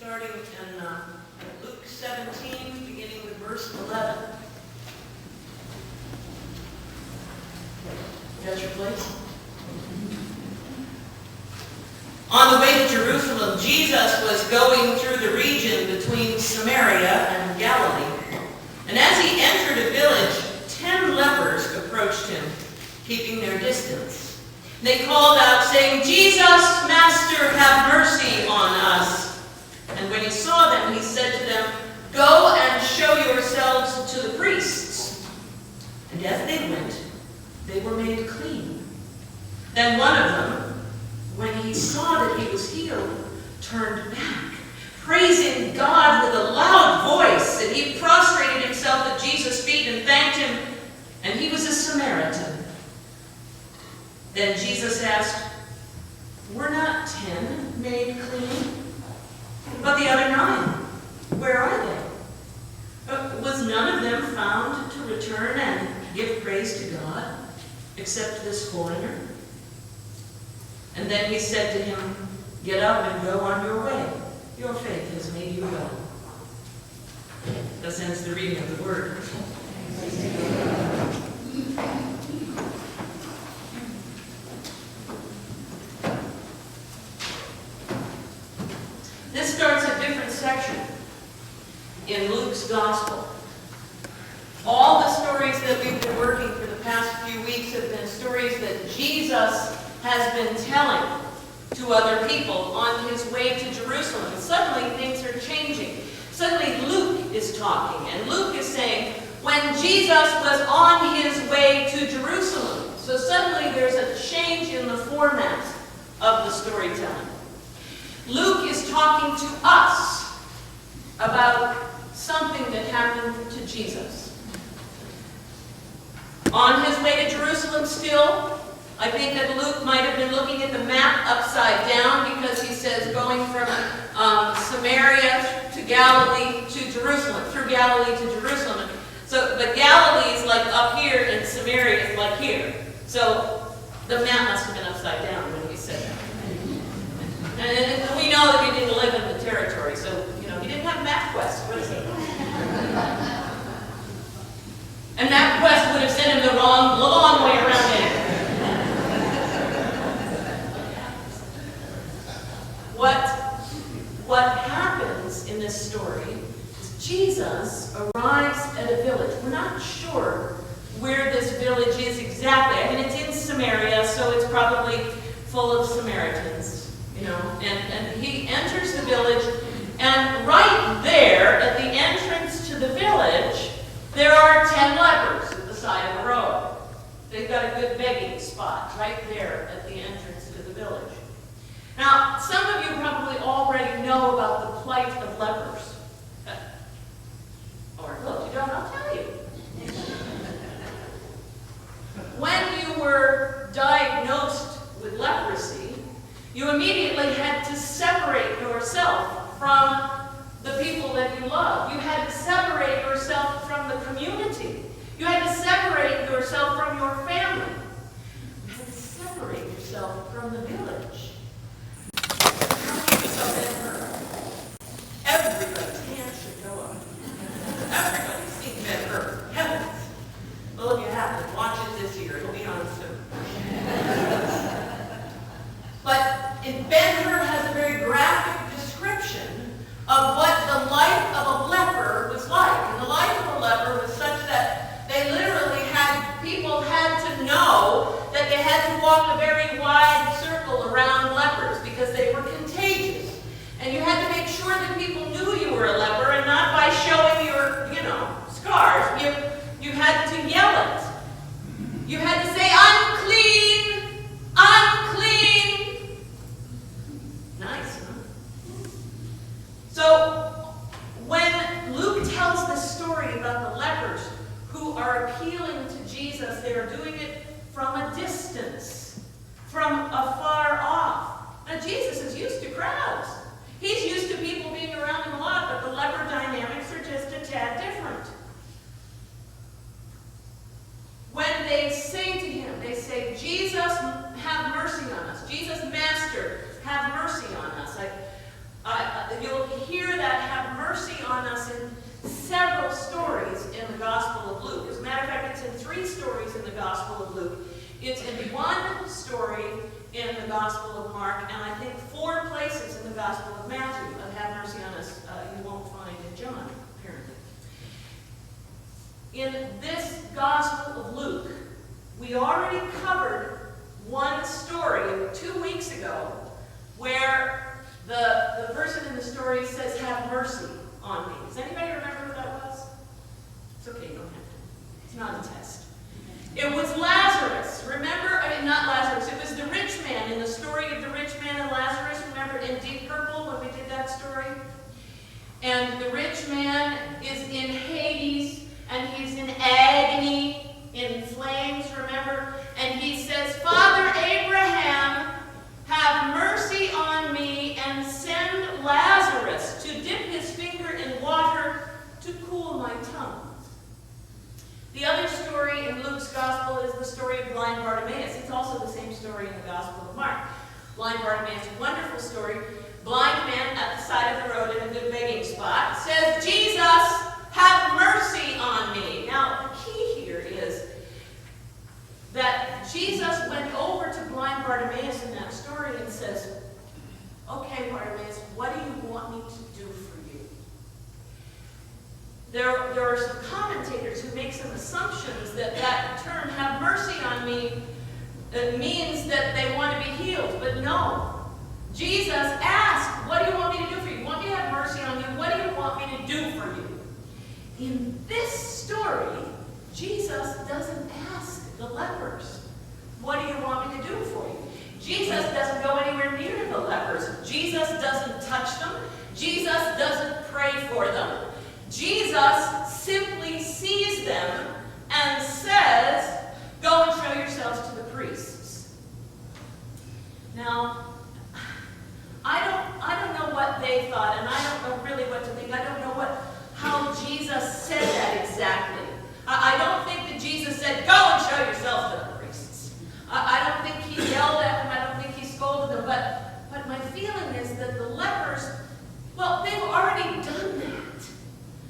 starting in Luke 17, beginning with verse 11. That's your place? On the way to Jerusalem, Jesus was going through the region between Samaria and Galilee. And as he entered a village, 10 lepers approached him, keeping their distance. They called out, saying, "Jesus, Master, have mercy on us." And when he saw them, he said to them, "Go and show yourselves to the priests." And as they went, they were made clean. Then one of them, when he saw that he was healed, turned back, praising God with a loud voice. And he prostrated himself at Jesus' feet and thanked him. And he was a Samaritan. Then Jesus asked, "Were not 10 made clean? But the other 9, where are they? Was none of them found to return and give praise to God, except this foreigner?" And then he said to him, "Get up and go on your way. Your faith has made you well." Thus ends the reading of the word. This starts a different section in Luke's gospel. All the stories that we've been working for the past few weeks have been stories that Jesus has been telling to other people on his way to Jerusalem. And suddenly things are changing. Suddenly Luke is talking, and Luke is saying, when Jesus was on his way to Jerusalem. So suddenly there's a change in the format of the storytelling. Luke is talking to us about something that happened to Jesus. On his way to Jerusalem still, I think that Luke might have been looking at the map upside down, because he says going from Samaria to Galilee to Jerusalem, through Galilee to Jerusalem. So, but Galilee is like up here and Samaria is like here. So the map must have been upside down when he said that. And we know that he didn't live in the territory, so he didn't have MapQuest. What is it? And MapQuest would have sent him the long way around there. What happens in this story is Jesus arrives at a village. We're not sure where this village is exactly. I mean, it's in Samaria, so it's probably full of Samaritans, and he enters the village, and right there at the entrance to the village, there are 10 lepers at the side of the road. They've got a good begging spot right there at the entrance to the village. Now, some of you probably already know about the plight of lepers. Or, look, you don't, I'll tell you. When you were diagnosed with leprosy, you immediately had to separate yourself from the people that you love. You had to separate yourself from the community. You had to separate yourself from your family. You had to separate yourself from the village. Everybody's hands should go up. Everybody's seen Ben-Hur. Heavens. Well, if you haven't, watch it this year. It'll be on soon. But Ben-Hur has a very graphic description of what the life of a leper was like. And the life of a leper was such that they literally people had to know that they had to walk a very wide circle around lepers because they were contagious. And you had to make sure that people knew you were a leper, and not by showing your, scars. You had to yell it. You had to say, "Unclean! Unclean!" Nice, huh? So, when Luke tells this story about the lepers who are appealing to Jesus, they are doing it from a distance, from afar off. Now, Jesus is used to crowds. He's used to people being around him a lot, but the leper dynamics are just a tad different. When they say to him, they say, "Jesus, have mercy on us. Jesus, Master, have mercy on us." You'll hear one story in the Gospel of Mark, and I think 4 places in the Gospel of Matthew of have mercy on us you won't find in John, apparently. In this Gospel of Luke, we already covered one story 2 weeks ago where the person in the story says, "Have mercy on me." Does anybody remember who that was? It's okay, you don't have to. It's not a test. It was Lazarus. Remember? I mean, not Lazarus. It was the rich man in the story of the rich man and Lazarus. Remember in Deep Purple when we did that story? And the rich man is in Hades, and he's in agony, in flames, remember? And he says, "Father Abraham, have mercy on me and send Lazarus to dip his finger in water to cool my tongue." The other story in Luke's Gospel is the story of blind Bartimaeus. It's also the same story in the Gospel of Mark. Blind Bartimaeus, wonderful story. Blind man at the side of the road in a good begging spot says, "Jesus, have mercy on me." Now, the key here is that Jesus went over to blind Bartimaeus in that story and says, "Okay, Bartimaeus, what do you want me to do for you?" There are some commentators who make some assumptions that that term, "have mercy on me," means that they want to be healed. But no. Jesus asked, "What do you want me to do for you? You want me to have mercy on you? What do you want me to do for you?" In this story, Jesus doesn't ask the lepers, "What do you want me to do for you?" Jesus doesn't go anywhere near the lepers. Jesus doesn't touch them. Jesus doesn't pray for them. Jesus simply sees them and says, "Go and show yourselves to the priests." Now, I don't know what they thought, and I don't know really what to think. I don't know how Jesus said that exactly. I don't think that Jesus said, "Go and show yourself to the priests." I don't think he yelled at them. I don't think he scolded them. But my feeling is that the lepers, well, they've already done that.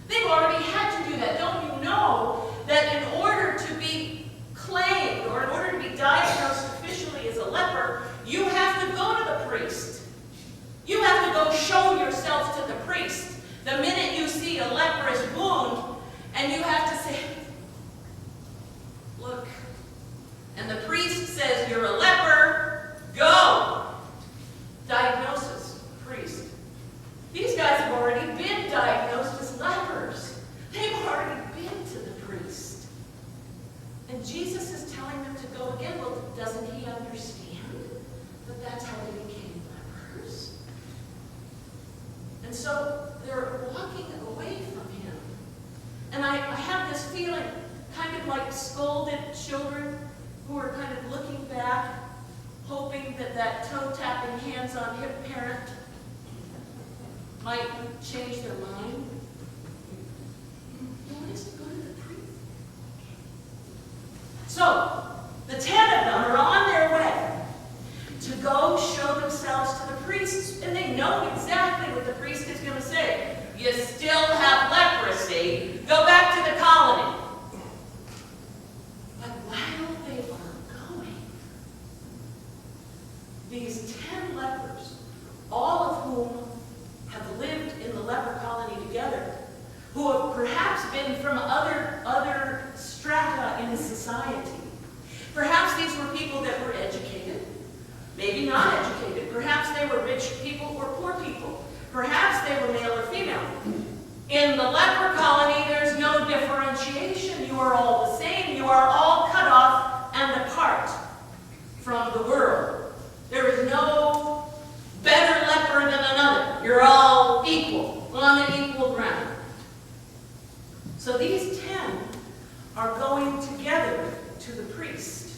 They've already had to do that. Don't you know that in order to be claimed or in order to be diagnosed officially as a leper, you have to go to the priest. You have to go show yourself to the priest. The minute you see a leprous wound, and you have to say, "Look," and the priest says, "You're a leper, go." Diagnosis, priest. These guys have already been diagnosed as lepers. They've already been to the priest. And Jesus is telling them to go again. Well, doesn't he understand that that's how they became lepers? And so they're walking away from him. And I have this feeling, kind of like scolded children who are kind of looking back, hoping that that toe-tapping, hands-on-hip parent might change their mind. You want us to go to the priest? So, the 10 of them are on their way to go show themselves to the priests, and they know exactly what the priest is going to say. "You still have leprosy. Go back to the colony." But while they are going, these 10 lepers, all of whom have lived in the leper colony together, who have perhaps been from other strata in society. Perhaps these were people that were educated, maybe not educated. Perhaps they were rich people or poor people. Perhaps they were male or female. In the leper colony, there's no differentiation. You are all the same. You are all cut off and apart from the world. There is no better leper than another. You're all equal, on an equal ground. So these 10 are going together to the priest.